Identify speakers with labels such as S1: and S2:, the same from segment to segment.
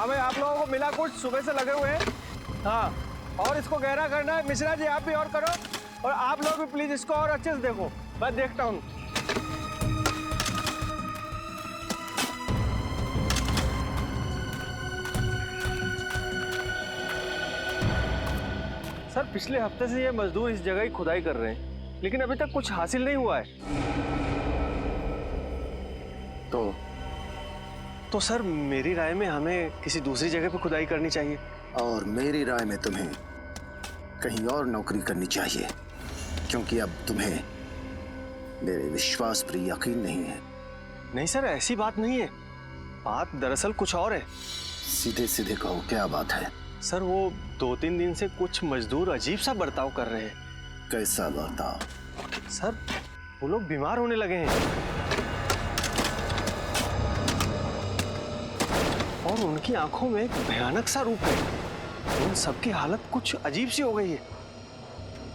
S1: हाँ भाई, आप लोगों को मिला कुछ, सुबह से लगे हुए हैं। हाँ, और इसको गहरा करना है। मिश्रा जी आप भी और करो, और आप लोग भी प्लीज इसको और अच्छे से देखो। मैं देखता हूँ। सर, पिछले हफ्ते से ये मजदूर इस जगह ही खुदाई कर रहे हैं, लेकिन अभी तक कुछ हासिल नहीं हुआ है। तो सर, मेरी राय में हमें किसी दूसरी जगह पे खुदाई करनी चाहिए।
S2: और मेरी राय में तुम्हें कहीं और नौकरी करनी चाहिए, क्योंकि अब तुम्हें मेरे विश्वास पर यकीन नहीं है।
S1: नहीं सर, ऐसी बात नहीं है। बात दरअसल कुछ और है।
S2: सीधे सीधे कहो, क्या बात है?
S1: सर, वो 2-3 दिन से कुछ मजदूर अजीब सा बर्ताव कर रहे हैं।
S2: कैसा बर्ताव?
S1: सर, वो लोग बीमार होने लगे हैं और उनकी आंखों में एक भयानक सा रूप है। उन सबकी हालत कुछ अजीब सी हो गई है।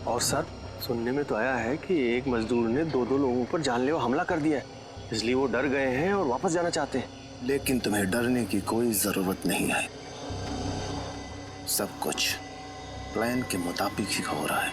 S1: और सर, सुनने में तो आया है कि एक मजदूर ने 2 लोगों पर जानलेवा हमला कर दिया है, इसलिए वो डर गए हैं और वापस जाना चाहते हैं।
S2: लेकिन तुम्हें डरने की कोई जरूरत नहीं है। सब कुछ प्लान के मुताबिक ही हो रहा है।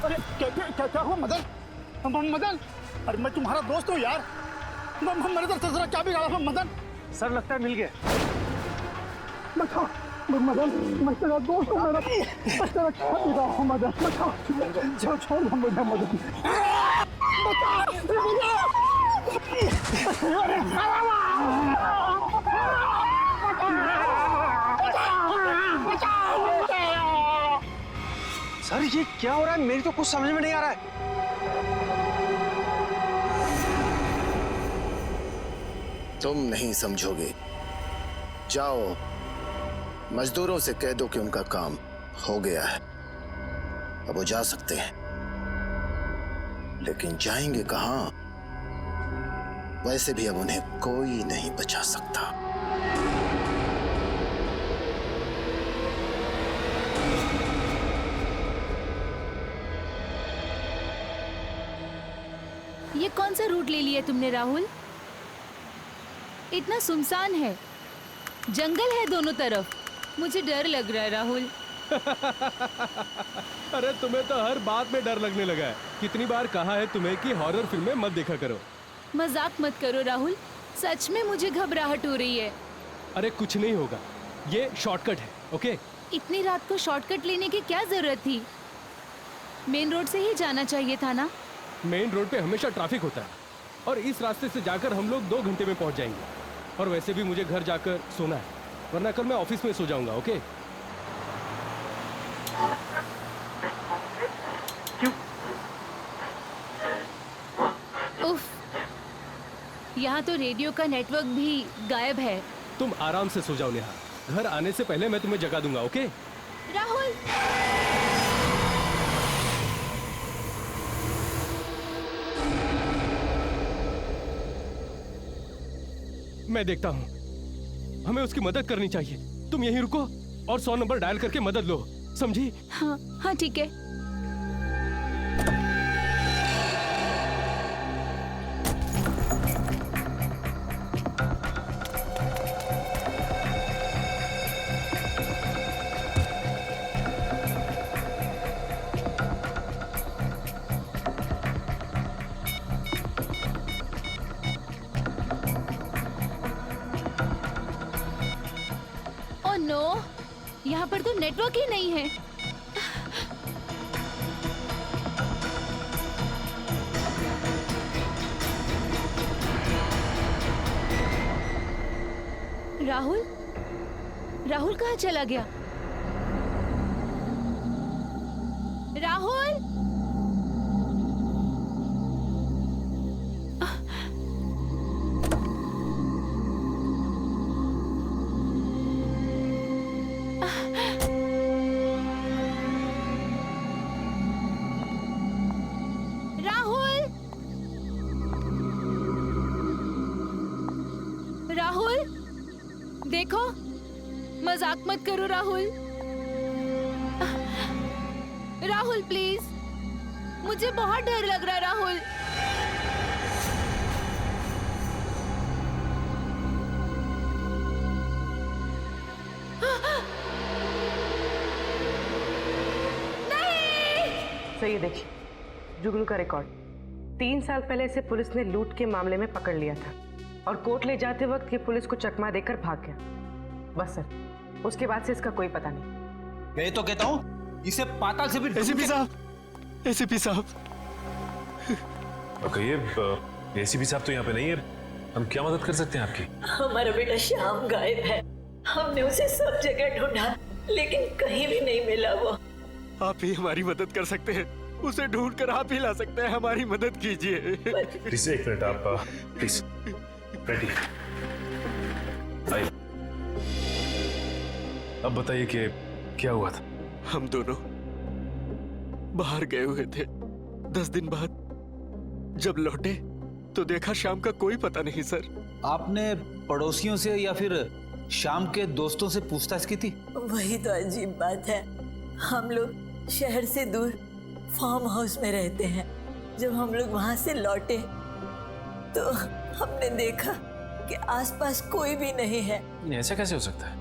S3: अरे क्या हुआ मदन? मदन, अरे मैं तुम्हारा दोस्त हूँ यार। मेरे तरफ से जरा क्या भी रहा मदन?
S1: सर, लगता है मिल गया।
S3: मदन, मैं तेरा दोस्त हूँ। मैं तेरा क्या भी रहा हूँ मदन? छोड़ मुझे मदन।
S1: सर, ये क्या हो रहा है? मेरी तो कुछ समझ में नहीं आ रहा है।
S2: तुम नहीं समझोगे। जाओ, मजदूरों से कह दो कि उनका काम हो गया है, अब वो जा सकते हैं। लेकिन जाएंगे कहां? वैसे भी अब उन्हें कोई नहीं बचा सकता।
S4: ये कौन सा रूट ले लिया तुमने राहुल? इतना सुनसान है, जंगल है दोनों तरफ। मुझे डर लग रहा है राहुल।
S5: अरे तुम्हें तो हर बात में डर लगने लगा है। कितनी बार कहा है तुम्हें कि हॉरर फिल्में मत देखा करो।
S4: मजाक मत करो राहुल, सच में मुझे घबराहट हो रही है।
S5: अरे कुछ नहीं होगा, ये शॉर्टकट है। ओके?
S4: इतनी रात को शॉर्टकट लेने की क्या जरूरत थी? मेन रोड से ही जाना चाहिए था ना?
S5: मेन रोड पे हमेशा ट्रैफिक होता है और इस रास्ते से जाकर हम लोग 2 घंटे में पहुंच जाएंगे। और वैसे भी मुझे घर जाकर सोना है, वरना कल मैं ऑफिस में सो जाऊंगा। ओके?
S4: उफ, यहाँ तो रेडियो का नेटवर्क भी गायब है।
S5: तुम आराम से सो जाओ नेहा, घर आने से पहले मैं तुम्हें जगा दूंगा। ओके?
S4: राहुल,
S5: मैं देखता हूँ, हमें उसकी मदद करनी चाहिए। तुम यहीं रुको और 100 नंबर डायल करके मदद लो, समझी?
S4: हाँ हाँ ठीक है। ओह नो, यहाँ पर तो नेटवर्क ही नहीं है। राहुल, राहुल कहाँ चला गया? राहुल, राहुल देखो, मजाक मत करो राहुल। राहुल प्लीज, मुझे बहुत डर लग रहा है राहुल।
S6: तो ये देखिए जुगनू का रिकॉर्ड। 3 साल पहले इसे पुलिस ने लूट के मामले में पकड़ लिया था और कोर्ट ले जाते वक्त ये पुलिस को चकमा देकर भाग गया। बस सर, उसके बाद से इसका कोई पता नहीं।
S7: मैं तो कहता हूँ इसे पाताल से भी
S1: एसीपी साहब, एसीपी साहब।
S8: कहिए, एसीपी साहब तो यहाँ पे नहीं है, हम क्या मदद कर सकते हैं आपकी?
S9: हमारा बेटा श्याम गायब है। हमने उसे सब जगह ढूंढा लेकिन कहीं भी नहीं मिला। वो
S1: आप ही हमारी मदद कर सकते हैं, उसे ढूंढ कर आप ही ला सकते हैं, हमारी मदद कीजिए।
S8: प्लीज एक मिनट, आप प्लीज रेडी आइए। अब बताइए कि क्या हुआ था?
S1: हम दोनों बाहर गए हुए थे। 10 दिन बाद जब लौटे तो देखा शाम का कोई पता नहीं सर।
S7: आपने पड़ोसियों से या फिर शाम के दोस्तों से पूछताछ की थी?
S9: वही तो अजीब बात है। हम लोग शहर से दूर फार्म हाउस में रहते हैं। जब हम लोग वहां से लौटे तो हमने देखा कि आसपास कोई भी नहीं है।
S8: ऐसा कैसे हो सकता है?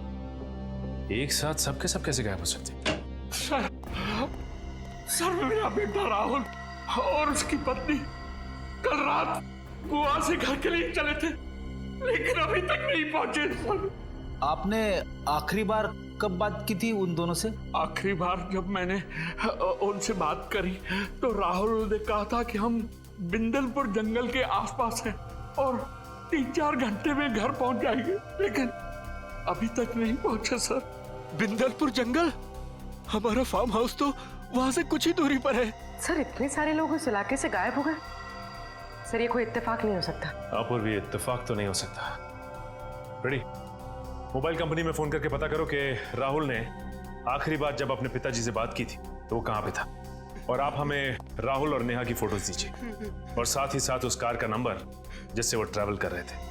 S8: एक साथ सबके सब कैसे गायब हो सकते हैं?
S3: सर मेरा बेटा राहुल और उसकी पत्नी कल रात गोवा से घर के लिए चले थे लेकिन अभी तक नहीं पहुंचे सर।
S7: आपने आखिरी बार कब बात की थी उन दोनों से?
S3: आखिरी बार जब मैंने उनसे बात करी तो राहुल ने कहा था कि हम बिंदलपुर जंगल के आसपास हैं और 3-4 घंटे में घर पहुंच जाएंगे, लेकिन अभी तक नहीं पहुंचे सर।
S1: बिंदलपुर जंगल? हमारा फार्म हाउस तो वहां से कुछ ही दूरी पर है।
S6: सर इतने सारे लोग इस इलाके से गायब हो गए? सर ये कोई इत्तेफाक नहीं हो सकता।
S8: आप और भी इत्तेफाक तो नहीं हो सकता। रेडी, मोबाइल कंपनी में फोन करके पता करो कि राहुल ने आखिरी बार जब अपने पिताजी से बात की थी तो वो कहां पे था, और आप हमें राहुल और नेहा की फोटोज दीजिए और साथ ही साथ उस कार का नंबर जिससे वो ट्रैवल कर रहे थे।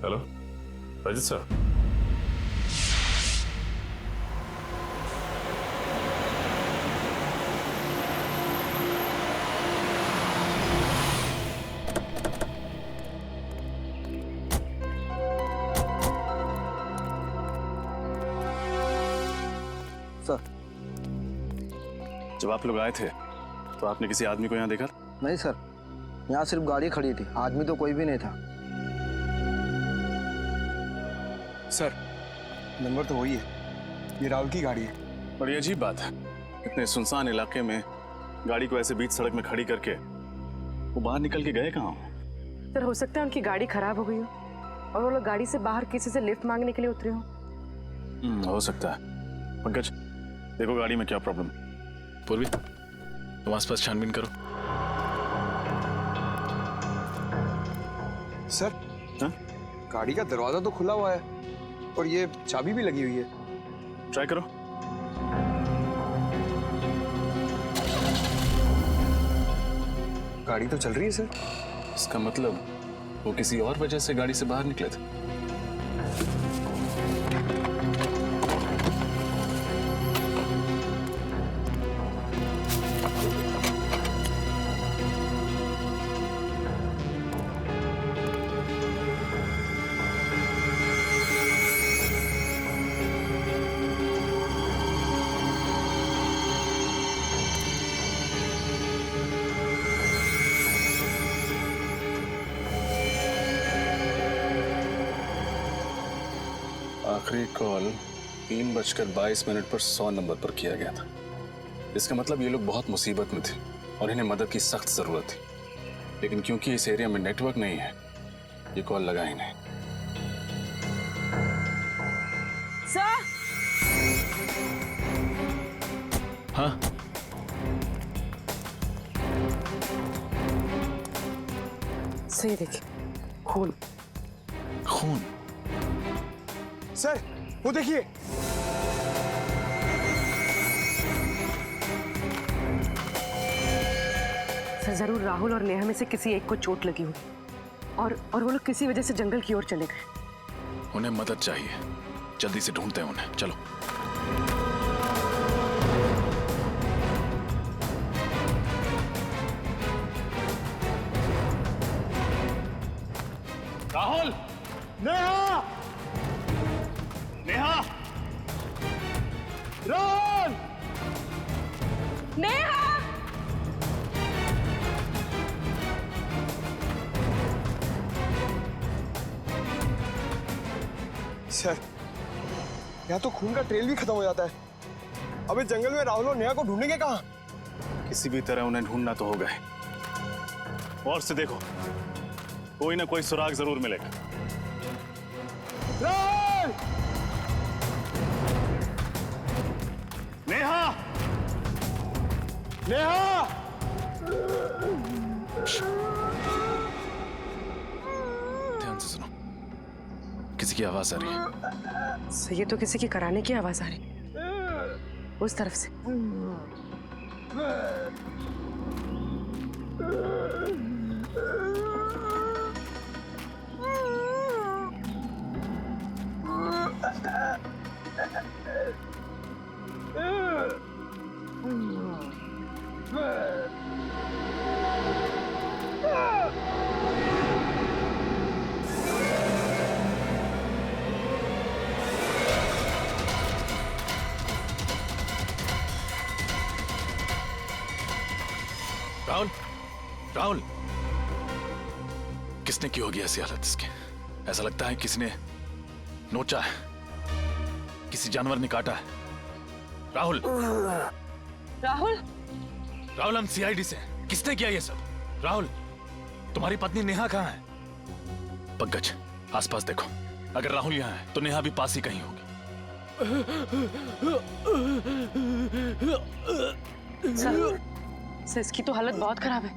S8: Hello Rajit sir.
S10: जब आप लोग आए थे तो आपने किसी आदमी को यहाँ देखा?
S11: नहीं सर, यहाँ सिर्फ गाड़ी खड़ी थी, आदमी तो कोई भी नहीं था।
S10: सर नंबर तो वही है, ये राहुल की गाड़ी है। और ये अजीब बात है, इतने सुनसान इलाके में गाड़ी को ऐसे बीच सड़क में खड़ी करके वो बाहर निकल के गए कहाँ?
S6: सर हो सकता है उनकी गाड़ी खराब हो गई हो और वो लोग गाड़ी से बाहर किसी से लिफ्ट मांगने के लिए उतरे हो।
S10: हो सकता है। पंकज देखो गाड़ी में क्या प्रॉब्लम। पूर्वी तुम आसपास छानबीन करो।
S11: सर
S10: हाँ?
S11: गाड़ी का दरवाजा तो खुला हुआ है और ये चाबी भी लगी हुई है।
S10: ट्राई करो।
S11: गाड़ी तो चल रही है सर।
S10: इसका मतलब वो किसी और वजह से गाड़ी से बाहर निकले थे। आखिरी कॉल 3:22 पर 100 नंबर पर किया गया था। इसका मतलब ये लोग बहुत मुसीबत में थे और इन्हें मदद की सख्त जरूरत थी, लेकिन क्योंकि इस एरिया में नेटवर्क नहीं है ये कॉल लगा ही नहीं।
S6: सर
S10: हाँ
S6: सही देखिए, खून।
S10: खून?
S11: सर वो देखिए।
S6: सर जरूर राहुल और नेहा में से किसी एक को चोट लगी हुई और वो लोग किसी वजह से जंगल की ओर चले गए।
S10: उन्हें मदद चाहिए, जल्दी से ढूंढते हैं उन्हें। चलो।
S8: राहुल! नेहा! नेहा! राहुल!
S6: नेहा!
S11: सर, यहाँ तो खून का ट्रेल भी खत्म हो जाता है। अब इस जंगल में राहुल और नेहा को ढूंढेंगे कहाँ?
S10: किसी भी तरह उन्हें ढूंढना तो होगा ही। और से देखो, कोई ना कोई सुराग जरूर मिलेगा।
S11: राहुल!
S10: नेहा!
S11: नेहा!
S10: ध्यान से सुनो, किसी की आवाज आ रही है।
S6: सर ये तो किसी की कराने की आवाज आ रही उस तरफ से।
S10: राहुल! राहुल! किसने की होगी ऐसी हालत इसकी? ऐसा लगता है किसी ने नोचा है, किसी जानवर ने काटा है। राहुल!
S6: राहुल!
S10: राहुल, हम सीआईडी से हैं। किसने किया ये सब? राहुल, तुम्हारी पत्नी नेहा कहाँ है? पंकज, आसपास देखो। अगर राहुल यहाँ है तो नेहा भी पास ही कहीं होगी।
S6: सर इसकी तो हालत बहुत खराब है।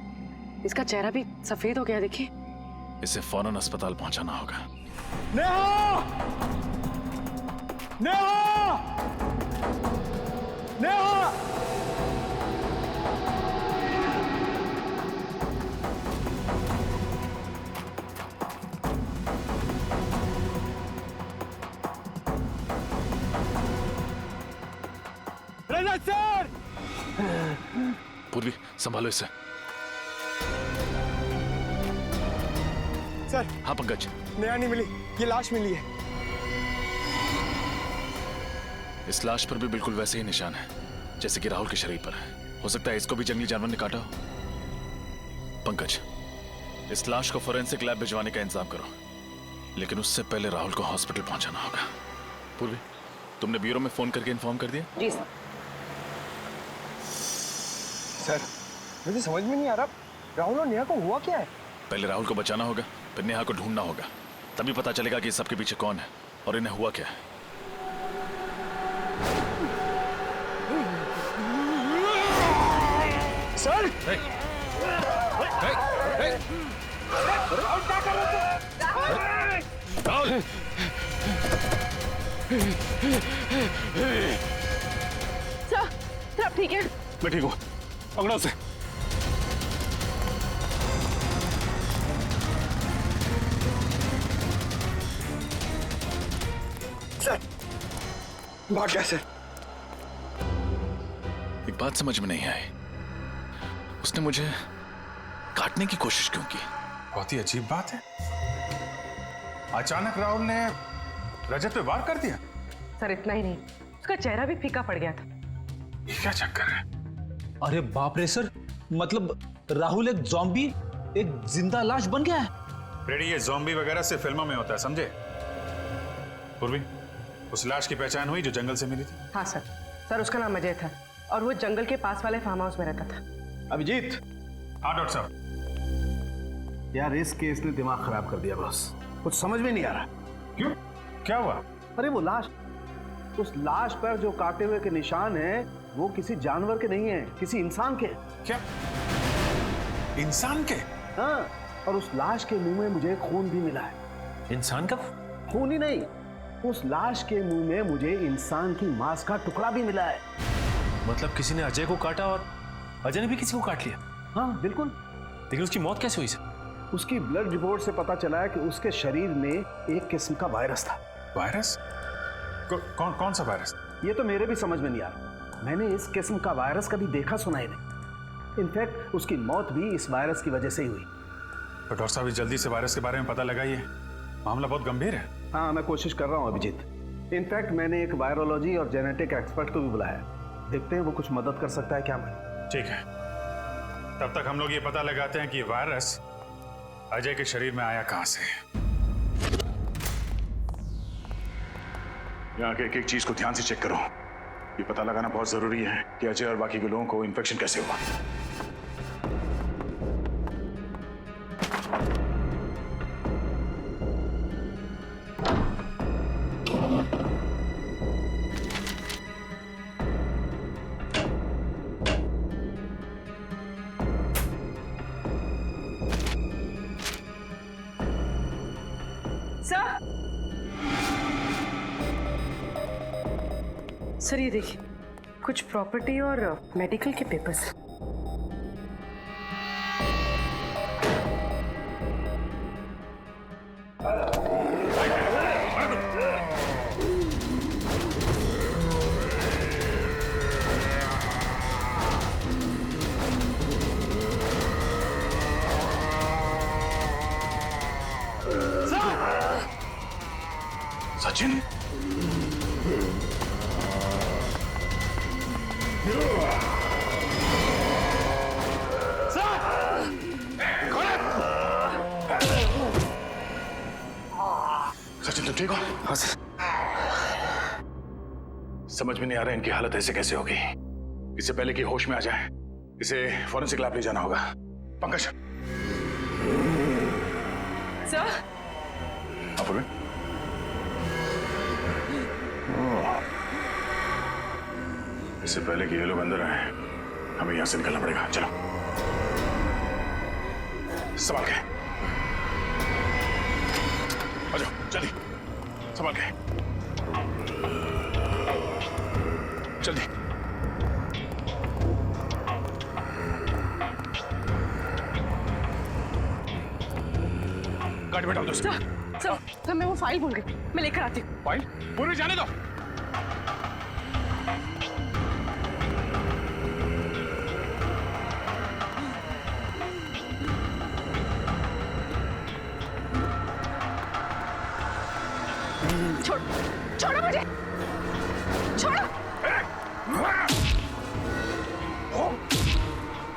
S6: इसका चेहरा भी सफेद हो गया, देखिए।
S10: इसे फौरन अस्पताल पहुंचाना होगा।
S11: नेहा! नेहा! नेहा! रजत सर!
S10: पूर्वी, संभालो इसे।
S11: सर,
S10: हाँ पंकज।
S11: नेहा नहीं मिली, ये लाश मिली है।
S10: इस लाश पर भी बिल्कुल वैसे ही निशान है जैसे कि राहुल के शरीर पर है। हो सकता है इसको भी जंगली जानवर ने काटा हो। पंकज, इस लाश को फोरेंसिक लैब भिजवाने का इंतजाम करो, लेकिन उससे पहले राहुल को हॉस्पिटल पहुंचाना होगा। पूर्वी, तुमने ब्यूरो में फोन करके इन्फॉर्म कर दिया?
S6: जी सर।
S11: सर, मुझे समझ में नहीं आ रहा, राहुल और नेहा को हुआ क्या है?
S10: पहले राहुल को बचाना होगा, फिर नेहा को ढूंढना होगा। तभी पता चलेगा कि सबके पीछे कौन है और इन्हें हुआ क्या है।
S11: सर!
S10: राहुल!
S6: सर आप ठीक है?
S10: मैं ठीक हूँ, पकड़ो उसे।
S11: सर, भाग गया सर।
S10: एक बात समझ में नहीं आई, उसने मुझे काटने की कोशिश क्यों की?
S8: बहुत ही अजीब बात है। अचानक राहुल ने रजत पे वार कर दिया।
S6: सर इतना ही नहीं, उसका चेहरा भी फीका पड़ गया था।
S8: ये क्या चक्कर है?
S7: अरे बाप रे सर, मतलब राहुल एक ज़ॉम्बी, एक जिंदा लाश बन गया है।
S8: रेडी, ये ज़ॉम्बी वगैरह से फिल्मों में होता है, समझे? पूर्वी, उस लाश की पहचान हुई जो जंगल से मिली थी?
S6: हाँ सर उसका नाम अजय था और वो जंगल के पास वाले फार्म हाउस में रहता था।
S1: अभिजीत।
S8: हाँ डॉक्टर साहब।
S1: यार इस केस ने दिमाग खराब कर दिया बॉस, कुछ समझ में नहीं आ रहा।
S8: क्यों, क्या हुआ?
S1: अरे वो लाश, उस लाश पर जो काटे हुए के निशान हैं वो किसी जानवर के नहीं है, किसी इंसान के।
S8: क्या? इंसान के?
S1: हाँ, और उस लाश के मुंह में मुझे खून भी मिला है।
S8: इंसान का
S1: खून ही नहीं, उस लाश के मुंह में मुझे इंसान की मांस का टुकड़ा भी मिला है।
S8: मतलब किसी ने अजय को काटा और अजय ने भी किसी को काट लिया?
S12: हाँ बिल्कुल।
S8: लेकिन उसकी मौत कैसे हुई सर?
S12: उसकी ब्लड रिपोर्ट से पता चला है कि उसके शरीर में एक किस्म का वायरस था।
S10: वायरस? कौन सा वायरस?
S12: ये तो मेरे भी समझ में नहीं आ रहा। मैंने इस किस्म का वायरस कभी देखा सुना ही नहीं। इनफैक्ट उसकी मौत भी इस वायरस की वजह से ही हुई।
S10: तो डॉक्टर साहब जल्दी से वायरस के बारे में पता लगाइए, मामला बहुत गंभीर है।
S12: हाँ मैं कोशिश कर रहा हूँ अभिजीत। इनफैक्ट मैंने एक वायरोलॉजी और जेनेटिक एक्सपर्ट को भी बुलाया है। देखते हैं वो कुछ मदद कर सकता है क्या। मैं
S10: ठीक है, तब तक हम लोग ये पता लगाते हैं कि वायरस अजय के शरीर में आया कहां से।
S13: यहाँ के एक एक चीज को ध्यान से चेक करो। ये पता लगाना बहुत जरूरी है कि अजय और बाकी के लोगों को इन्फेक्शन कैसे हुआ।
S6: सर ये देखिए, कुछ प्रॉपर्टी और मेडिकल के पेपर्स।
S13: सचिन, सचिन तुम ठीक हो?
S2: हाँ सर।
S13: समझ में नहीं आ रहा इनकी हालत ऐसे कैसे होगी। इससे पहले कि होश में आ जाए इसे फॉरेंसिक लैब ले जाना होगा। पंकज।
S6: सर।
S13: इससे पहले कि ये लोग अंदर आए हमें यहां से निकलना पड़ेगा। चलो संभाल के आ जाओ, जल्दी संभाल के, जल्दी। गाड़ी बैठाओ दोस्त।
S6: सर मैं वो फाइल भूल गई, मैं लेकर आती हूँ।
S13: फाइल पूरी जाने दो।
S6: छोड़ो मुझे, छोड़ो।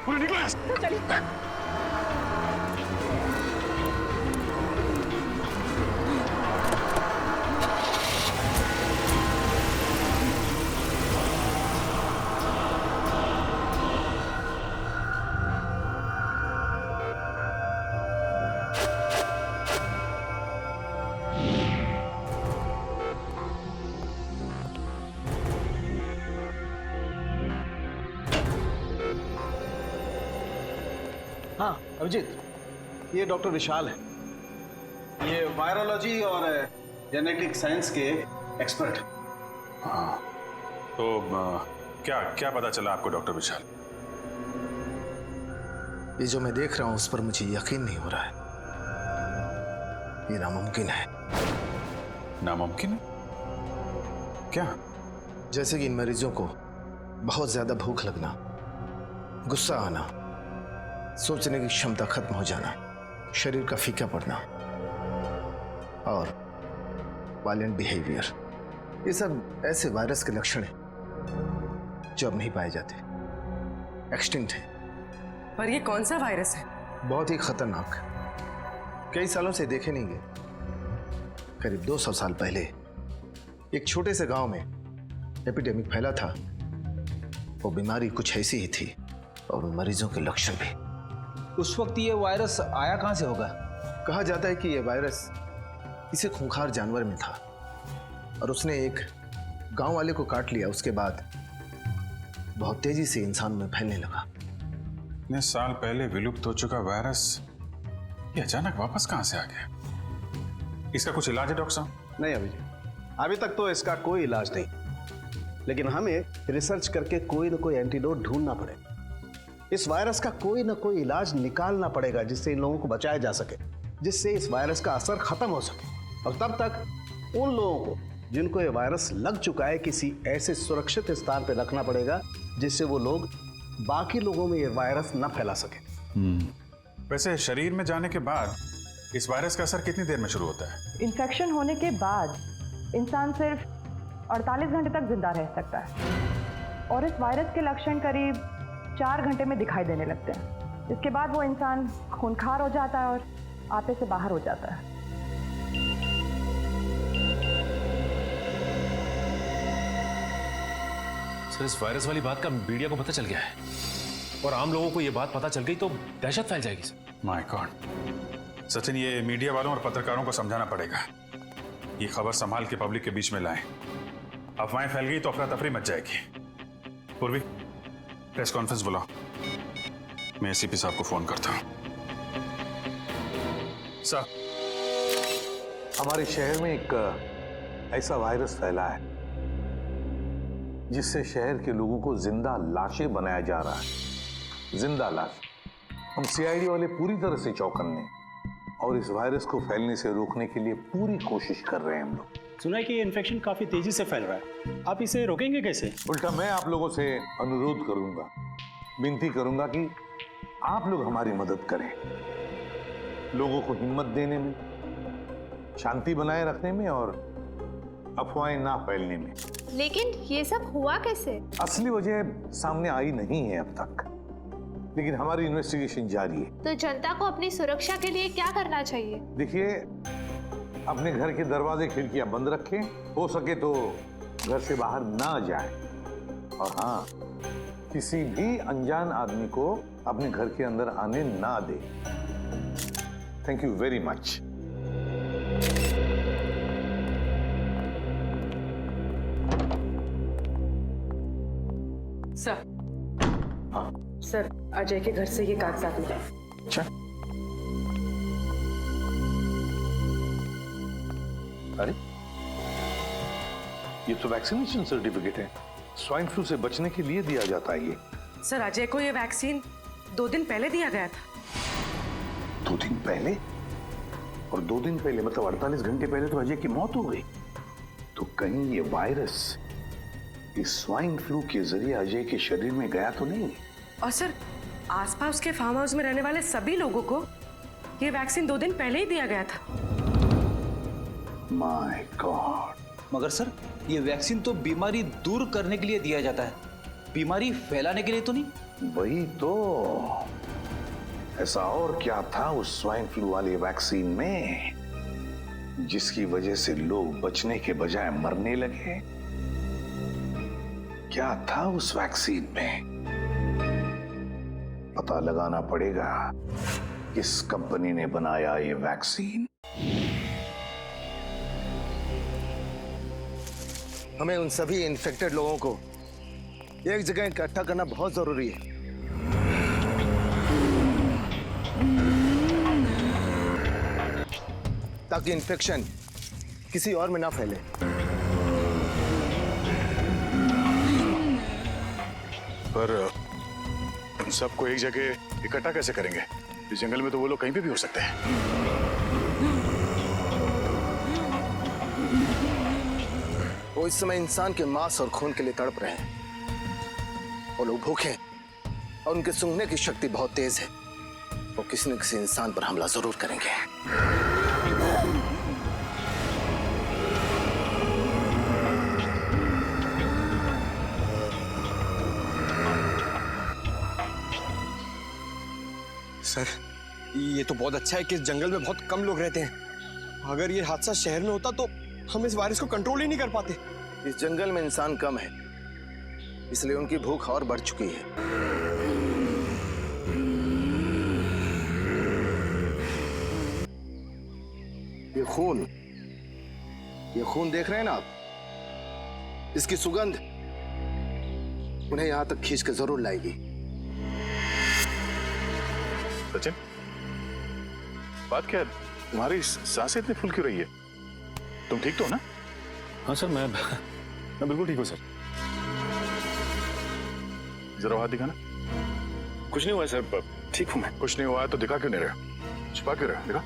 S13: पूरे निकलो।
S6: चलिए।
S12: हाँ अभिजीत, ये डॉक्टर विशाल है। ये वायरोलॉजी और जेनेटिक साइंस के एक्सपर्ट।
S10: हाँ तो क्या क्या पता चला आपको डॉक्टर विशाल?
S2: ये जो मैं देख रहा हूं उस पर मुझे यकीन नहीं हो रहा है। ये नामुमकिन है।
S10: नामुमकिन है? क्या?
S2: जैसे कि इन मरीजों को बहुत ज्यादा भूख लगना, गुस्सा आना, सोचने की क्षमता खत्म हो जाना, शरीर का फीका पड़ना और वायलेंट बिहेवियर, ये सब ऐसे वायरस के लक्षण हैं जो अब नहीं पाए जाते, एक्सटिंक्ट है।
S6: पर ये कौन सा वायरस है?
S2: बहुत ही खतरनाक, कई सालों से देखे नहीं गए। करीब 200 साल पहले एक छोटे से गांव में एपिडेमिक फैला था। वो बीमारी कुछ ऐसी ही थी और मरीजों के लक्षण भी।
S7: उस वक्त ये वायरस आया कहां से होगा?
S2: कहा जाता है कि यह वायरस किसी खूंखार जानवर में था और उसने एक गांव वाले को काट लिया। उसके बाद बहुत तेजी से इंसान में फैलने लगा।
S10: इतने साल पहले विलुप्त हो चुका वायरस ये अचानक वापस कहां से आ गया? इसका कुछ इलाज है डॉक्टर साहब?
S12: नहीं अभिजीत, अभी तक तो इसका कोई इलाज नहीं, लेकिन हमें रिसर्च करके कोई ना कोई एंटीडोट ढूंढना पड़ेगा। इस वायरस का कोई ना कोई इलाज निकालना पड़ेगा जिससे इन लोगों को बचाया जा सके, जिससे इस वायरस का असर खत्म हो सके। और तब तक उन लोगों को जिनको ये वायरस लग चुका है किसी ऐसे सुरक्षित स्थान पर रखना पड़ेगा जिससे वो लोग बाकी लोगों में ये वायरस न फैला सके।
S13: वैसे शरीर में जाने के बाद इस वायरस का असर कितनी देर में शुरू होता है?
S14: इन्फेक्शन होने के बाद इंसान सिर्फ 48 घंटे तक जिंदा रह सकता है और इस वायरस के लक्षण करीब 4 घंटे में दिखाई देने लगते हैं। इसके बाद वो इंसान खूंखार हो जाता है और आपे से बाहर हो जाता है।
S8: सर, इस वायरस वाली बात का मीडिया को पता चल गया है और आम लोगों को यह बात पता चल गई तो दहशत फैल जाएगी सर।
S13: माय गॉड सचिन, ये मीडिया वालों और पत्रकारों को समझाना पड़ेगा। ये खबर संभाल के पब्लिक के बीच में लाएं। अफवाहें फैल गई तो अफरा तफरी मच जाएगी। पूर्वी, प्रेस कॉन्फ्रेंस बुलाओ। मैं एसीपी साहब को फोन करता हूं। सर,
S15: हमारे शहर में एक ऐसा वायरस फैला है जिससे शहर के लोगों को जिंदा लाशें बनाया जा रहा है। जिंदा लाश। हम सीआईडी वाले पूरी तरह से चौकन्ने और इस वायरस को फैलने से रोकने के लिए पूरी कोशिश कर रहे हैं हम लोग।
S12: सुना है कि ये इन्फेक्शन काफी तेजी से फैल रहा है, आप इसे रोकेंगे कैसे?
S15: उल्टा मैं आप लोगों से अनुरोध करूंगा, विनती करूंगा कि आप लोग हमारी मदद करें, लोगों को हिम्मत देने में, शांति बनाए रखने में और अफवाहें ना फैलने में।
S16: लेकिन ये सब हुआ कैसे?
S15: असली वजह सामने आई नहीं है अब तक, लेकिन हमारी इन्वेस्टिगेशन जारी है।
S16: तो जनता को अपनी सुरक्षा के लिए क्या करना चाहिए?
S15: देखिए, अपने घर के दरवाजे खिड़कियां बंद रखें, हो सके तो घर से बाहर ना जाएं, और हाँ, किसी भी अनजान आदमी को अपने घर के अंदर आने ना दें। Thank you very much.
S6: Sir, sir, Ajay के घर से ये कागजात मिले।
S15: अच्छा, अरे ये तो वैक्सीनेशन सर्टिफिकेट है, स्वाइन फ्लू से बचने के लिए दिया जाता है ये।
S6: सर, अजय को ये वैक्सीन 2 दिन पहले दिया गया था।
S15: 2 दिन पहले? और 2 दिन पहले मतलब 48 घंटे पहले तो अजय की मौत हो गई। तो कहीं ये वायरस इस स्वाइन फ्लू के जरिए अजय के शरीर में गया तो नहीं?
S6: और सर, आसपास के फार्म हाउस में रहने वाले सभी लोगों को ये वैक्सीन 2 दिन पहले ही दिया गया था।
S15: My God.
S7: मगर सर, ये वैक्सीन तो बीमारी दूर करने के लिए दिया जाता है, बीमारी फैलाने के लिए तो नहीं।
S15: वही तो, ऐसा और क्या था उस स्वाइन फ्लू वाली वैक्सीन में जिसकी वजह से लोग बचने के बजाय मरने लगे? क्या था उस वैक्सीन में? पता लगाना पड़ेगा किस कंपनी ने बनाया ये वैक्सीन।
S2: हमें उन सभी इन्फेक्टेड लोगों को एक जगह इकट्ठा करना बहुत जरूरी है। ताकि इन्फेक्शन किसी और में ना फैले।
S13: पर उन सबको एक जगह इकट्ठा कैसे करेंगे? इस जंगल में तो वो लोग कहीं पे भी हो सकते हैं।
S2: वो इस समय इंसान के मांस और खून के लिए तड़प रहे हैं। वो लोग भूखे हैं और उनके सूंघने की शक्ति बहुत तेज है। वो किसी न किसी इंसान पर हमला जरूर करेंगे।
S11: सर, ये तो बहुत अच्छा है कि इस जंगल में बहुत कम लोग रहते हैं। अगर ये हादसा शहर में होता तो हम इस वायरस को कंट्रोल ही नहीं कर पाते।
S2: इस जंगल में इंसान कम है, इसलिए उनकी भूख और बढ़ चुकी है। ये खून देख रहे हैं ना आप? इसकी सुगंध उन्हें यहां तक खींच के जरूर लाएगी।
S13: सचिन, बात क्या है? तुम्हारी सांसें इतनी फुल क्यों रही है? तुम ठीक तो हो ना?
S10: हाँ सर, मैं
S13: बिल्कुल ठीक हूँ सर। जरा हाथ दिखाना।
S10: कुछ नहीं हुआ सर, ठीक हूं मैं। कुछ नहीं हुआ तो दिखा क्यों नहीं रहे? छुपा क्यों रहे? दिखा।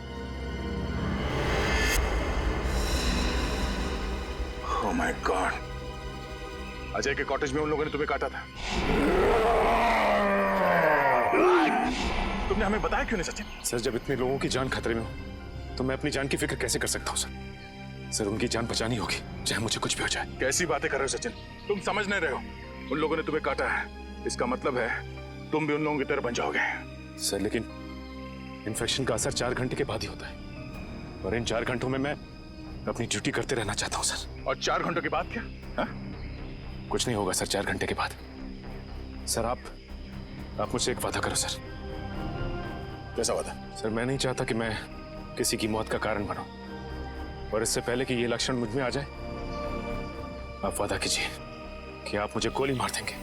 S10: ओह माय गॉड, अजय के कॉटेज में उन लोगों ने तुम्हें काटा था। तुमने हमें बताया क्यों नहीं सचिन?
S8: सर, जब इतने लोगों की जान खतरे में हो तो मैं अपनी जान की फिक्र कैसे कर सकता हूँ सर? सर, उनकी जान बचानी होगी, चाहे मुझे कुछ भी हो जाए।
S10: कैसी बातें कर रहे हो सचिन? तुम समझ नहीं रहे हो। उन लोगों ने तुम्हें काटा है, इसका मतलब है तुम भी उन लोगों की तरह बन जाओगे।
S8: सर, लेकिन इन्फेक्शन का असर 4 घंटे के बाद ही होता है, और इन 4 घंटों में मैं अपनी ड्यूटी करते रहना चाहता हूँ सर।
S10: और 4 घंटों के बाद क्या? हा?
S8: कुछ नहीं होगा सर 4 घंटे के बाद। सर, आप मुझसे एक वादा करो सर।
S10: कैसा वादा?
S8: सर, मैं नहीं चाहता कि मैं किसी की मौत का कारण बनूं, और इससे पहले कि ये लक्षण मुझ में आ जाए, आप वादा कीजिए कि आप मुझे गोली मार देंगे।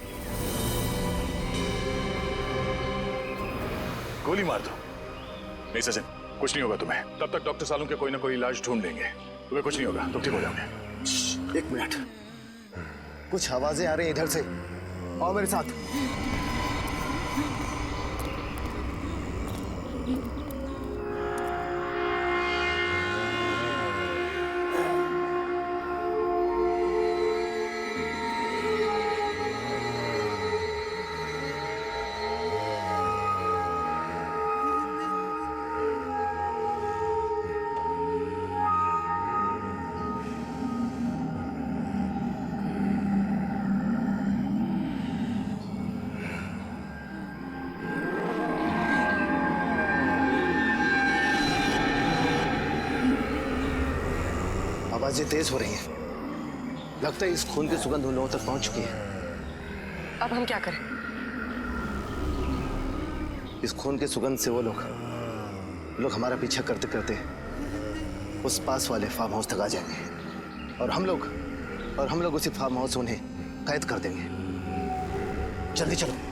S10: गोली मार दो? नहीं सचिन, कुछ नहीं होगा तुम्हें। तब तक डॉक्टर सालों के कोई ना कोई इलाज ढूंढ लेंगे, तुम्हें कुछ नहीं होगा, तुम ठीक हो जाओगे।
S2: 1 मिनट, कुछ आवाजें आ रही हैं इधर से। आओ मेरे साथ। आवाजें तेज हो रही हैं। लगता है इस खून की सुगंध उन लोगों तक पहुंच चुकी है।
S6: अब हम क्या करें?
S2: इस खून की सुगंध से वो लोग हमारा पीछा करते करते उस पास वाले फार्म हाउस तक आ जाएंगे, और हम लोग उसी फार्म हाउस से उन्हें कैद कर देंगे। जल्दी चलो।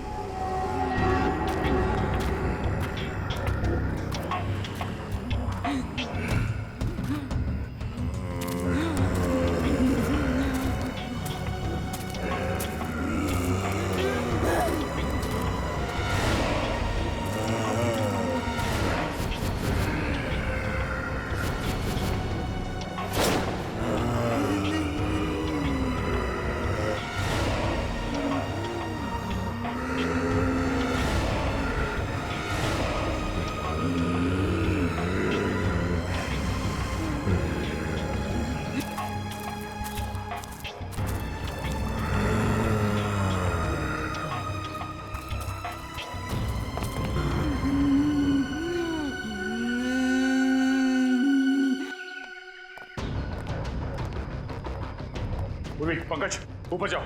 S10: पंकज, ऊपर जाओ,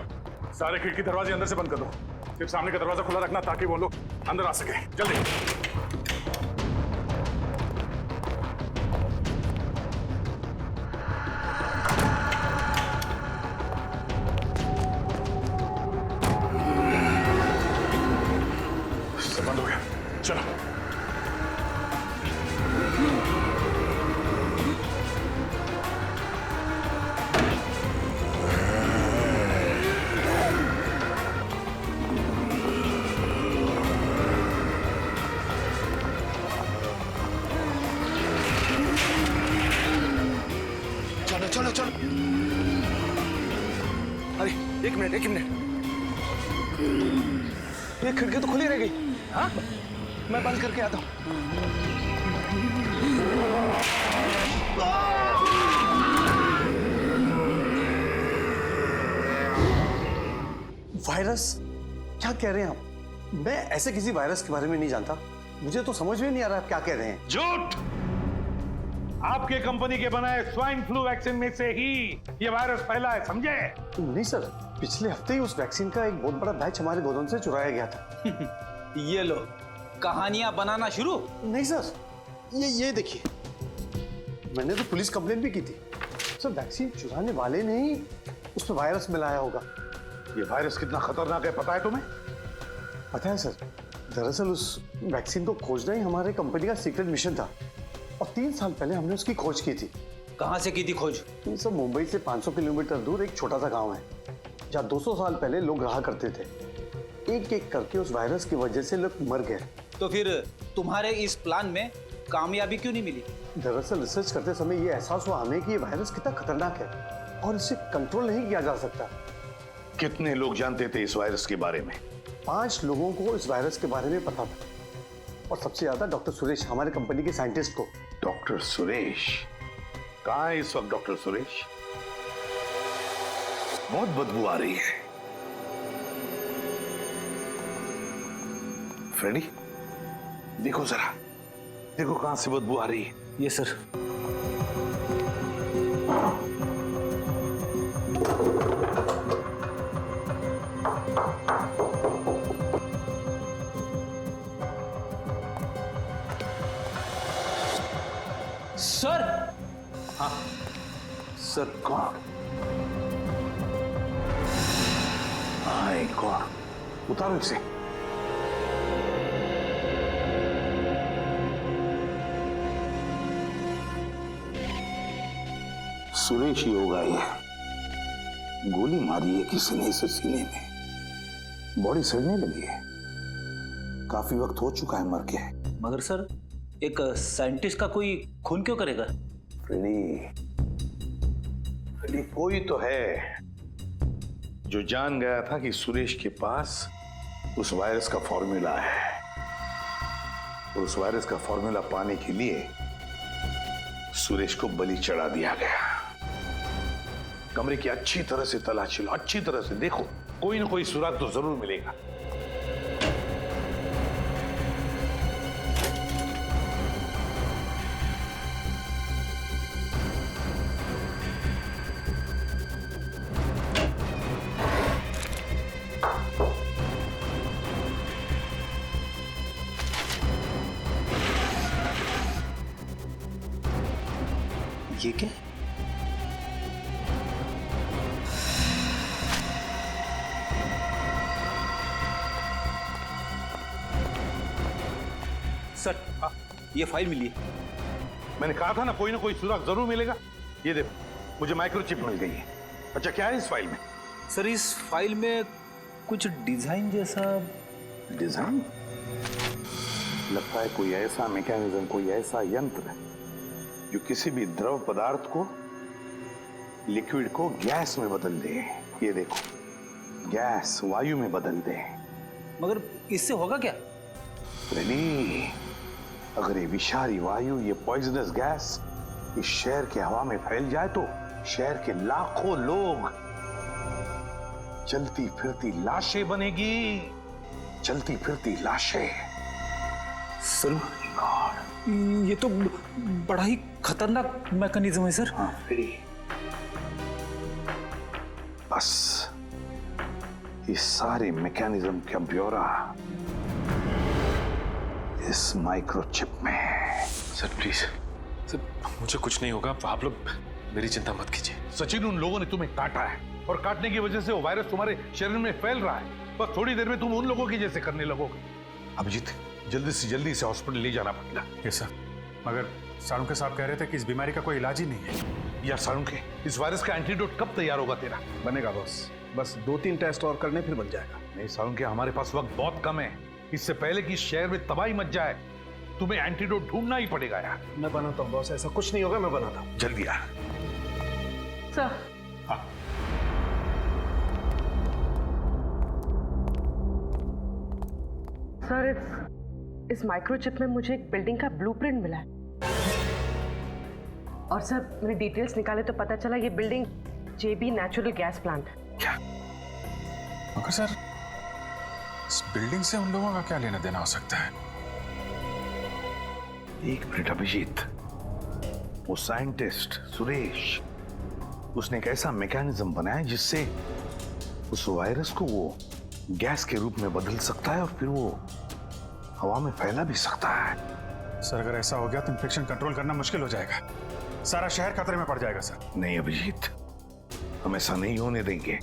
S10: सारे खिड़की दरवाजे अंदर से बंद कर दो, सिर्फ सामने का दरवाजा खुला रखना ताकि वो लोग अंदर आ सके। जल्दी। सब बंद हो गया, चलो।
S2: चलो चलो। अरे एक मिनट, ये खिड़की तो खुली रह गई। हाँ, मैं बंद करके आता हूँ।
S12: वायरस? क्या कह रहे हैं आप? मैं ऐसे किसी वायरस के बारे में नहीं जानता। मुझे तो समझ में नहीं आ रहा आप क्या कह रहे हैं।
S15: झूठ! आपके कंपनी के बनाए स्वाइन फ्लू वैक्सीन में से ही ये वायरस फैला है, समझे?
S12: नहीं सर, पिछले हफ्ते ही उस वैक्सीन का एक बहुत बड़ा बैच हमारे गोदाम से चुराया गया था।
S7: ये लो, कहानियां बनाना शुरू।
S12: नहीं सर, ये देखिए, मैंने तो पुलिस कंप्लेंट भी की थी। सर, वैक्सीन चुराने वाले ने ही उसमें वायरस मिलाया होगा।
S15: ये वायरस कितना खतरनाक है पता है तुम्हें?
S12: पता है सर, दरअसल उस वैक्सीन को खोजना ही हमारे कंपनी का सीक्रेट मिशन था, और 3 साल पहले हमने उसकी खोज की थी।
S7: कहाँ से की थी खोज?
S12: ये सब मुंबई से 500 किलोमीटर दूर एक छोटा सा गांव है, जहाँ 200 साल पहले लोग रहा करते थे। एक एक करके उस वायरस की वजह से लोग मर गए।
S7: तो फिर तुम्हारे इस प्लान में कामयाबी क्यों नहीं मिली?
S12: दरअसल रिसर्च करते समय ये एहसास हुआ हमें कि ये वायरस कितना खतरनाक है और इसे कंट्रोल नहीं किया जा सकता।
S15: कितने लोग जानते थे इस वायरस के बारे में?
S12: 5 लोगों को इस वायरस के बारे में पता था और सबसे ज्यादा डॉक्टर सुरेश, हमारे कंपनी के साइंटिस्ट को।
S15: डॉक्टर सुरेश कहाँ है इस वक्त? डॉक्टर सुरेश, बहुत बदबू आ रही है। फ्रेडी, देखो जरा, देखो कहां से बदबू आ रही है।
S7: ये सर। सर।
S15: हाँ सर। कौन? माय गॉड, उतारो इसे। सुरेश ही होगा ये। गोली मारी है किसी ने इसे सीने में, बॉडी सड़ने लगी है, काफी वक्त हो चुका है मर के।
S7: मगर सर, एक साइंटिस्ट का कोई खून क्यों करेगा?
S15: फ्रेडी, कोई तो है जो जान गया था कि सुरेश के पास उस वायरस का फॉर्मूला है, और उस वायरस का फॉर्मूला पाने के लिए सुरेश को बलि चढ़ा दिया गया। कमरे की अच्छी तरह से तलाशी लो, अच्छी तरह से देखो, कोई ना कोई सुराग तो जरूर मिलेगा।
S7: ये क्या? सर, ये फाइल मिली है।
S15: मैंने कहा था ना कोई सुराग जरूर मिलेगा। ये देखो, मुझे माइक्रोचिप मिल गई है। अच्छा, क्या है इस फाइल में?
S7: सर, इस फाइल में कुछ डिजाइन जैसा।
S15: डिजाइन? लगता है कोई ऐसा मैकेनिज्म, कोई ऐसा यंत्र जो किसी भी द्रव पदार्थ को, लिक्विड को गैस में बदल दे। ये देखो, गैस वायु में बदल दे।
S7: मगर इससे होगा क्या?
S15: रेनी, अगर ये विषारी वायु, ये पॉइजनस गैस इस शहर के हवा में फैल जाए तो शहर के लाखों लोग चलती फिरती लाशें बनेगी, चलती फिरती लाशें।
S7: सर, ये तो बड़ा ही खतरनाक मैकेनिज्म है सर।
S15: हाँ फ्रेडी, बस इस सारे मैकेनिज्म का ब्यौरा इस माइक्रोचिप में।
S8: सर प्लीज, सर मुझे कुछ नहीं होगा, आप लोग मेरी चिंता मत कीजिए।
S15: सचिन, उन लोगों ने तुम्हें काटा है और काटने की वजह से वो वायरस तुम्हारे शरीर में फैल रहा है। बस थोड़ी देर में तुम उन लोगों की जैसे करने लगोगे। अभिजीत, जल्दी से जल्दी इसे हॉस्पिटल ले जाना पड़ेगा।
S13: यस सर, मगर साळुंखे साहब कह रहे थे कि इस बीमारी का कोई इलाज ही नहीं है।
S15: यार साळुंखे, इस वायरस का एंटीडोट कब तैयार होगा तेरा?
S12: बनेगा बॉस, बस 2-3 टेस्ट और करने फिर बन जाएगा।
S15: नहीं साळुंखे, हमारे पास वक्त बहुत कम है। इससे पहले कि शहर में तबाही मच जाए तुम्हें एंटीडोट ढूंढना ही पड़ेगा यार।
S12: मैं बनाता हूँ बॉस, ऐसा कुछ नहीं होगा, मैं बनाता हूँ।
S15: जल्दी यार।
S6: सर, सर, इस माइक्रोचिप में मुझे एक बिल्डिंग का ब्लूप्रिंट मिला है और सर मैंने डिटेल्स निकाले तो पता चला ये बिल्डिंग जेबी नेचुरल गैस प्लांट है।
S15: क्या?
S13: मगर सर, इस बिल्डिंग से उन लोगों का क्या लेना देना हो सकता है?
S15: एक मिनट अभिजीत, वो साइंटिस्ट सुरेश, उसने एक ऐसा मैकेनिज्म बनाया जिससे उस वायरस को वो गैस के रूप में बदल सकता है और फिर वो हवा में फैला भी सकता है।
S13: सर, अगर ऐसा हो गया तो इन्फेक्शन कंट्रोल करना मुश्किल हो जाएगा, सारा शहर खतरे में पड़ जाएगा सर।
S15: नहीं अभिजीत, हम ऐसा नहीं होने देंगे,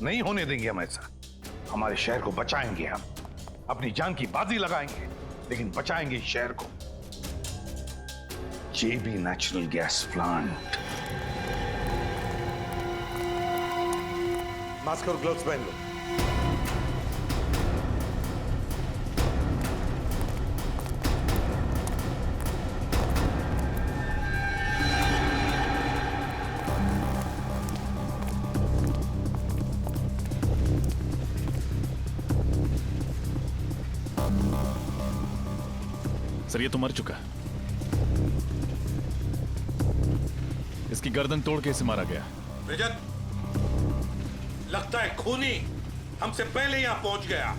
S15: नहीं होने देंगे हम ऐसा। हमारे शहर को बचाएंगे, हम अपनी जान की बाजी लगाएंगे, लेकिन बचाएंगे इस शहर को। जेबी नेचुरल गैस प्लांट।
S17: मास्क और ग्लव्स पहन लो। सर ये तो मर चुका है। इसकी गर्दन तोड़ के इसे मारा गया।
S15: रजत, लगता है खूनी हमसे पहले यहां पहुंच गया।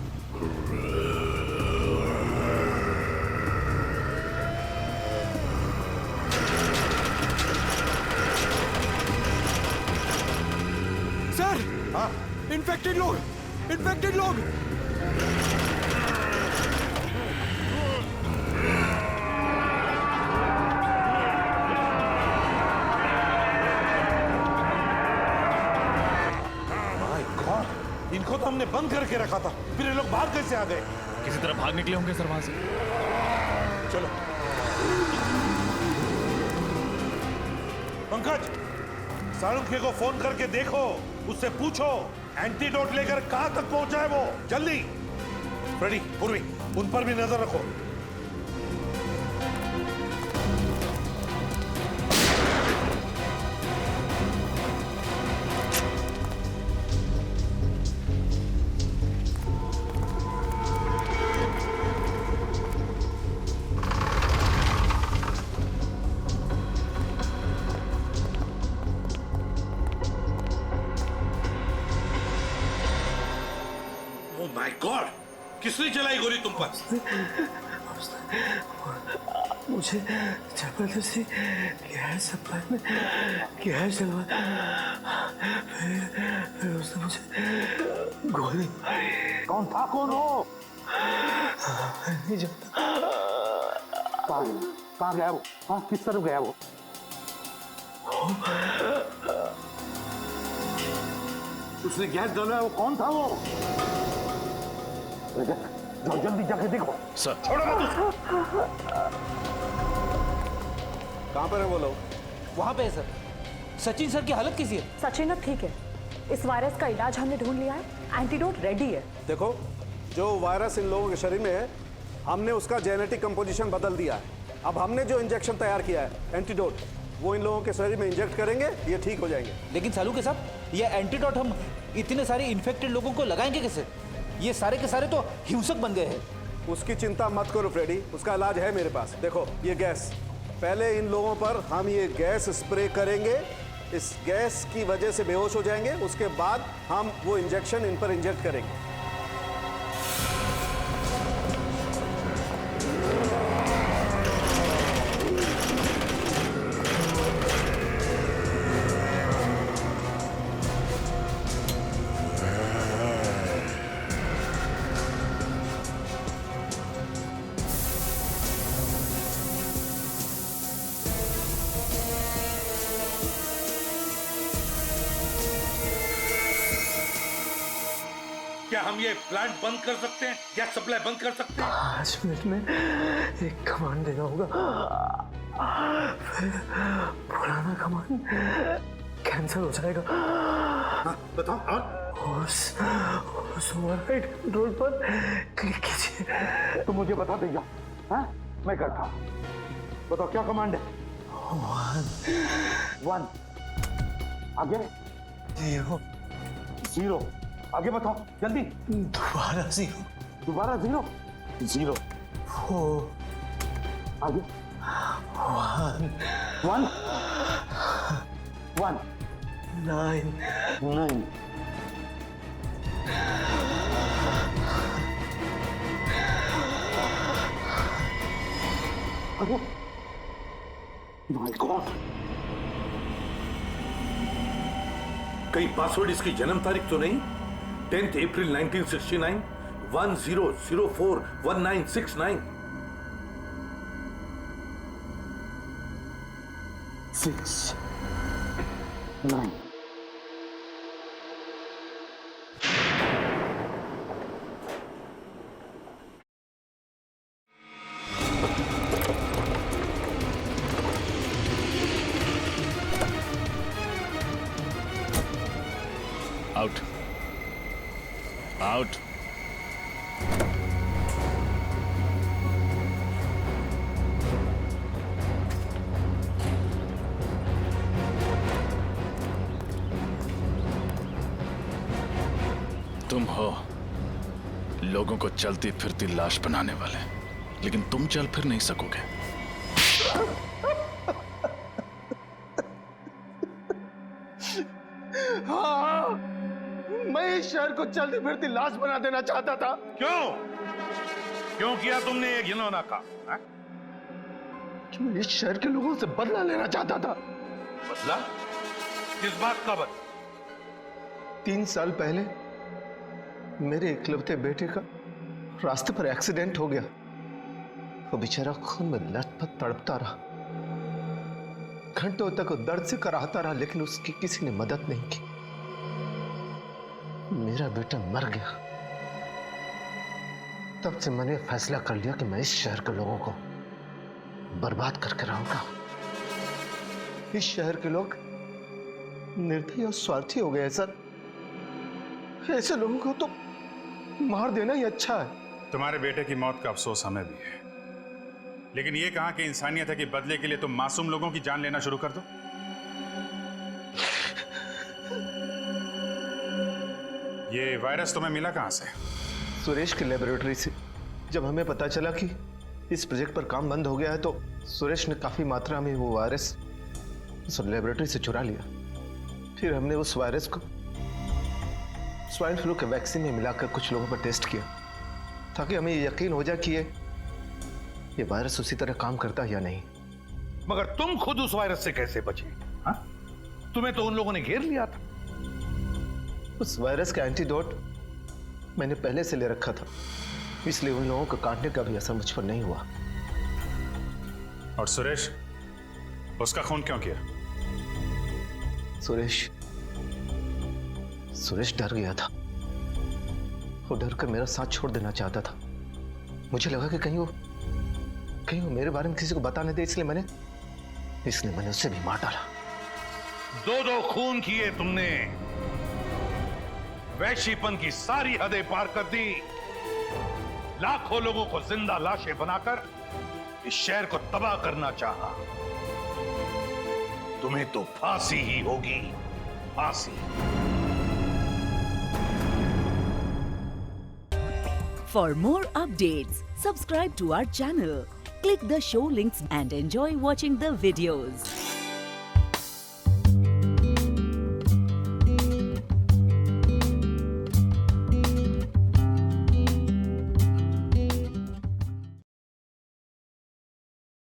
S11: सर, इन्फेक्टेड लोग, इन्फेक्टेड लोग।
S15: इनको तो हमने बंद करके रखा था, फिर ये लोग बाहर कैसे आ गए?
S17: किसी तरह भाग निकले होंगे सर वहां से।
S15: चलो पंकज, साळुंखे को फोन करके देखो, उससे पूछो एंटीडोट लेकर कहां तक पहुंचा है वो। जल्दी। फ्रेडी, पूर्वी, उन पर भी नजर रखो। माय गॉड, किसने चलाई गोली तुम पर?
S1: मुझे जबरदस्ती गैस सप्लाई में गैस जलवा, फिर उसने मुझे गोली मारी।
S15: कौन था? कौन हो?
S1: नहीं जानता।
S15: कहाँ गया वो? हाँ, किस तरफ गया वो? उसने गैस डाला, वो कौन था वो? जाओ जल्दी जाके देखो।
S17: सर
S15: छोड़ो मत उसको।
S11: कहाँ पर है वो लोग?
S7: वहां पे है सर। सचिन सर की हालत कैसी है?
S14: सचिन अब ठीक है। इस वायरस का इलाज हमने ढूंढ लिया है, एंटीडोट रेडी है।
S12: देखो, जो वायरस इन लोगों के शरीर में है, हमने उसका जेनेटिक कंपोजिशन बदल दिया है। अब हमने जो इंजेक्शन तैयार किया है, एंटीडोट, वो इन लोगों के शरीर में इंजेक्ट करेंगे, ये ठीक हो जाएंगे।
S7: लेकिन सालू के साहब, ये एंटीडोट हम इतने सारे इन्फेक्टेड लोगों को लगाएंगे कैसे? ये सारे के सारे तो हिंसक बन गए हैं।
S12: उसकी चिंता मत करो फ्रेडी, उसका इलाज है मेरे पास। देखो ये गैस, पहले इन लोगों पर हम ये गैस स्प्रे करेंगे, इस गैस की वजह से बेहोश हो जाएंगे, उसके बाद हम वो इंजेक्शन इन पर इंजेक्ट करेंगे।
S15: क्या हम ये प्लांट बंद कर सकते हैं? गैस सप्लाई बंद कर सकते हैं?
S1: 5 मिनट में एक कमांड देना होगा, फिर पुराना कमांड कैंसिल हो जाएगा।
S15: बताओ।
S1: उस ओवरराइड कंट्रोल पर क्लिक कीजिए।
S15: तो मुझे बता दीजिए। हाँ, मैं करता हूँ। बताओ क्या कमांड है? 1 आगे 0 आगे बताओ जल्दी।
S1: दोबारा 0
S15: दोबारा 0 0
S1: 4
S15: आगे 1 1
S1: 9
S15: 9 अरे माय गॉड, कहीं पासवर्ड इसकी जन्म तारीख तो नहीं? 10th April 1969 10041969 6 9
S17: out out. तुम हो लोगों को चलती फिरती लाश बनाने वाले। लेकिन तुम चल फिर नहीं सकोगे।
S12: हाँ, मैं इस शहर को चलती फिरती लाश बना देना चाहता था।
S15: क्यों किया तुमने ये घिनौना काम? हाँ?
S12: मैं इस शहर के लोगों से बदला लेना चाहता था।
S15: बदला? किस बात का बदला?
S12: 3 साल पहले मेरे इकलौते बेटे का रास्ते पर एक्सीडेंट हो गया। वो बेचारा खून में लथपथ तड़पता रहा, घंटों तक वो दर्द से कराहता रहा, लेकिन उसकी किसी ने मदद नहीं की। मेरा बेटा मर गया। तब से मैंने फैसला कर लिया कि मैं इस शहर के लोगों को बर्बाद करके रहूंगा। इस शहर के लोग निर्दयी और स्वार्थी हो गए सर। ऐसे लोगों को तो मार देना ही अच्छा है।
S13: तुम्हारे बेटे की मौत का अफसोस हमें भी है, लेकिन ये कहां की इंसानियत है कि बदले के लिए तुम मासूम लोगों की जान लेना शुरू कर दो। ये वायरस तुम्हें मिला कहां से?
S12: सुरेश की लेबोरेटरी से। जब हमें पता चला कि इस प्रोजेक्ट पर काम बंद हो गया है, तो सुरेश ने काफी मात्रा में वो वायरस उस लेबोरेटरी से चुरा लिया। फिर हमने उस वायरस को स्वाइन फ्लू के वैक्सीन में मिलाकर कुछ लोगों पर टेस्ट किया, ताकि हमें यकीन हो जाए कि ये वायरस उसी तरह काम करता है या नहीं।
S15: मगर तुम खुद उस वायरस से कैसे बचे? हाँ? तुम्हें तो उन लोगों ने घेर लिया था।
S12: उस वायरस का एंटीडोट मैंने पहले से ले रखा था, इसलिए उन लोगों को काटने का भी असर मुझ पर नहीं हुआ।
S13: और सुरेश, उसका खून क्यों किया?
S12: सुरेश डर गया था। वो डर कर मेरा साथ छोड़ देना चाहता था। मुझे लगा कि कहीं वो मेरे बारे में किसी को बता नहीं दे, इसलिए मैंने उसे भी मार डाला।
S15: 2 खून किए तुमने, वैश्यपन की सारी हदें पार कर दी, लाखों लोगों को जिंदा लाशें बनाकर इस शहर को तबाह करना चाहा। तुम्हें तो फांसी ही होगी, फांसी।
S18: For more updates, subscribe to our channel, click the show links and enjoy watching the videos.